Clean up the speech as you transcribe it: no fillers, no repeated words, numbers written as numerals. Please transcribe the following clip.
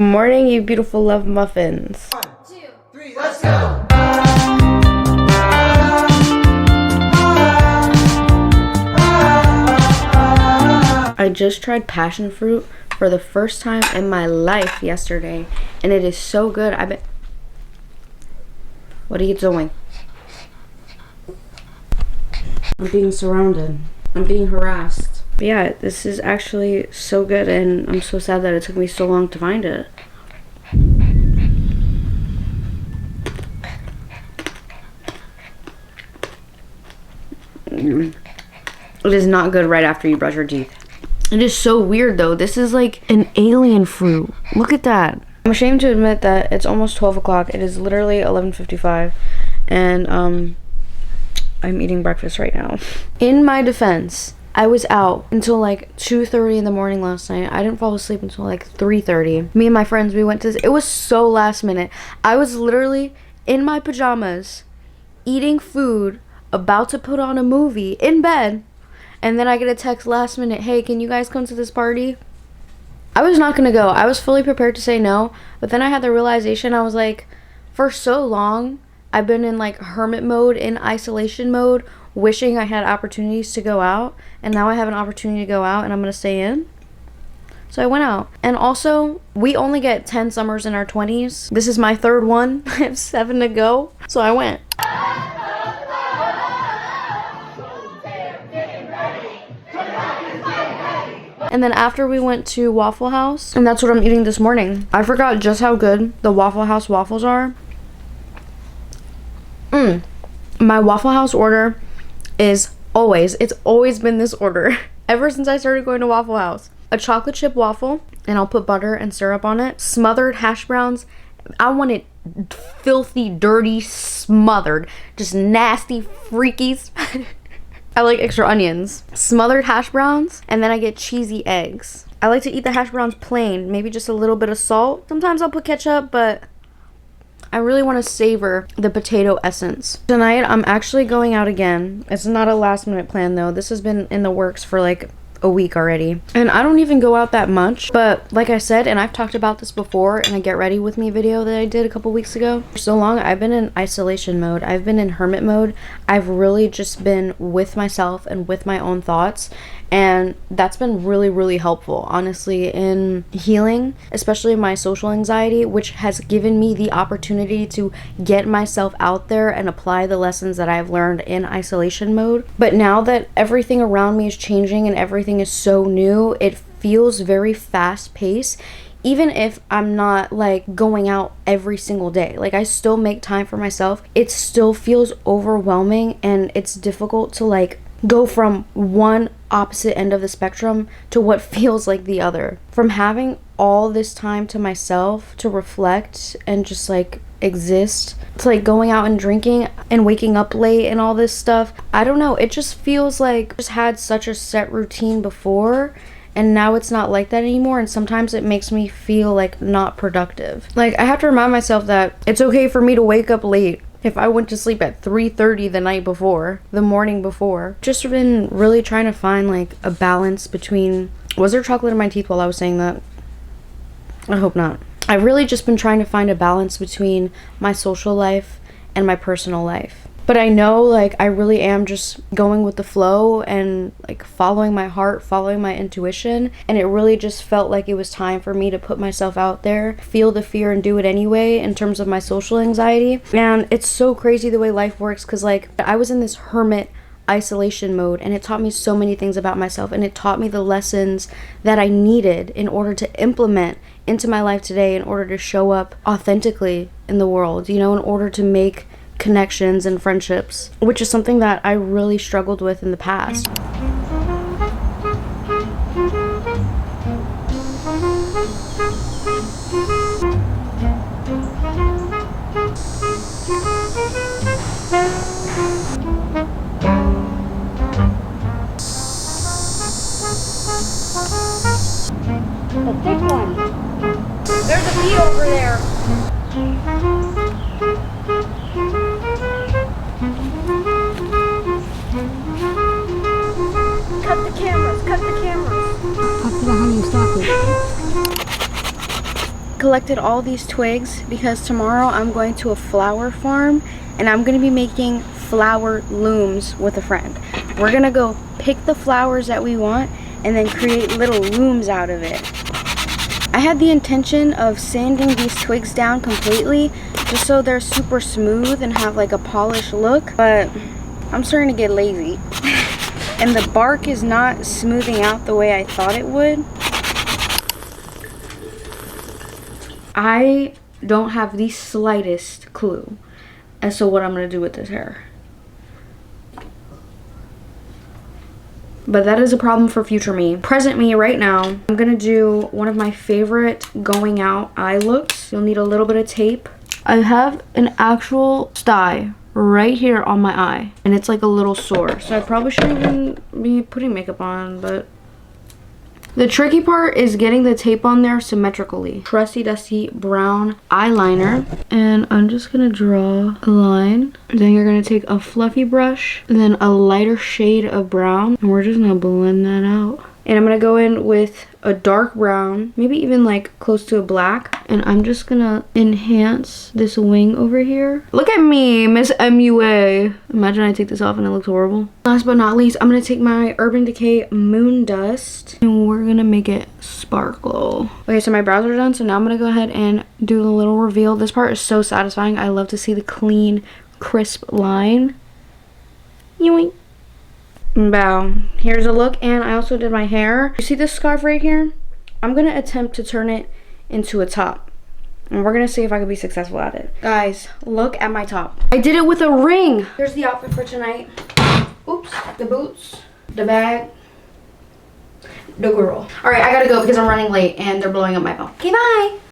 Morning, you beautiful love muffins. 1, 2, 3, let's go! I just tried passion fruit for the first time in my life yesterday, and it is so good. What are you doing? I'm being surrounded. I'm being harassed. But yeah, this is actually so good, and I'm so sad that it took me so long to find it. It is not good right after you brush your teeth. It is so weird though. This is like an alien fruit. Look at that. I'm ashamed to admit that it's almost 12 o'clock. It is literally 11:55, and I'm eating breakfast right now. In my defense, I was out until like 2:30 in the morning last night. I didn't fall asleep until like 3:30. Me and my friends, we went to it was so last minute. I was literally in my pajamas eating food, about to put on a movie in bed, and then I get a text last minute, hey, can you guys come to this party? I was not gonna go. I was fully prepared to say no, but then I had the realization. I was like, for so long I've been in like hermit mode, in isolation mode, wishing I had opportunities to go out, and now I have an opportunity to go out and I'm gonna stay in. So I went out. And also, we only get 10 summers in our 20s. This is my third one. I have 7 to go. So I went. And then after we went to Waffle House, and that's what I'm eating this morning. I forgot just how good the Waffle House waffles are. My Waffle House order is it's always been this order ever since I started going to Waffle House. A chocolate chip waffle, and I'll put butter and syrup on it. Smothered hash browns. I want it filthy, dirty, smothered. Just nasty, freaky. I like extra onions. Smothered hash browns, and then I get cheesy eggs. I like to eat the hash browns plain, maybe just a little bit of salt. Sometimes I'll put ketchup, but I really want to savor the potato essence. Tonight, I'm actually going out again. It's not a last minute plan though. This has been in the works for like a week already. And I don't even go out that much, but like I said, and I've talked about this before in a get ready with me video that I did a couple weeks ago. For so long, I've been in isolation mode. I've been in hermit mode. I've really just been with myself and with my own thoughts. And that's been really, really helpful, honestly, in healing, especially my social anxiety, which has given me the opportunity to get myself out there and apply the lessons that I've learned in isolation mode. But now that everything around me is changing and everything is so new, it feels very fast paced. Even if I'm not like going out every single day, like I still make time for myself, it still feels overwhelming, and it's difficult to like go from one opposite end of the spectrum to what feels like the other. From having all this time to myself to reflect and just like exist, to like going out and drinking and waking up late and all this stuff, I don't know, it just feels like I just had such a set routine before, and now it's not like that anymore, and sometimes it makes me feel like not productive. Like I have to remind myself that it's okay for me to wake up late if I went to sleep at 3:30 the night before, the morning before. Just been really trying to find like a balance between, was there chocolate in my teeth while I was saying that? I hope not. I've really just been trying to find a balance between my social life and my personal life. But I know like I really am just going with the flow and like following my heart, following my intuition. And it really just felt like it was time for me to put myself out there, feel the fear and do it anyway in terms of my social anxiety. And it's so crazy the way life works, because like I was in this hermit isolation mode, and it taught me so many things about myself, and it taught me the lessons that I needed in order to implement into my life today, in order to show up authentically in the world, you know, in order to make connections and friendships, which is something that I really struggled with in the past. The thick one. There's a bee over there. Cut the cameras, cut the cameras. Cut to the honey and stop it. collected all these twigs because tomorrow I'm going to a flower farm and I'm gonna be making flower looms with a friend. We're gonna go pick the flowers that we want and then create little looms out of it. I had the intention of sanding these twigs down completely just so they're super smooth and have like a polished look, but I'm starting to get lazy. And the bark is not smoothing out the way I thought it would. I don't have the slightest clue as to what I'm gonna do with this hair. But that is a problem for future me. Present me right now, I'm gonna do one of my favorite going out eye looks. You'll need a little bit of tape. I have an actual sty right here on my eye and it's like a little sore. So I probably shouldn't even be putting makeup on, but the tricky part is getting the tape on there symmetrically. Trusty dusty brown eyeliner, and I'm just gonna draw a line. Then you're gonna take a fluffy brush, and then a lighter shade of brown, and we're just gonna blend that out. And I'm gonna go in with a dark brown, maybe even like close to a black, and I'm just gonna enhance this wing over here. Look at me, Miss MUA. Imagine I take this off and it looks horrible. Last but not least, I'm gonna take my Urban Decay Moon Dust and we're gonna make it sparkle. Okay, so my brows are done, so now I'm gonna go ahead and do the little reveal. This part is so satisfying. I love to see the clean, crisp line. Yoink. Bow. Here's a look, and I also did my hair. You see this scarf right here? I'm gonna attempt to turn it into a top, and we're gonna see if I can be successful at it. Guys, look at my top. I did it with a ring. Here's the outfit for tonight. Oops, the boots, the bag, the girl. All right, I gotta go because I'm running late and they're blowing up my phone. Okay, bye.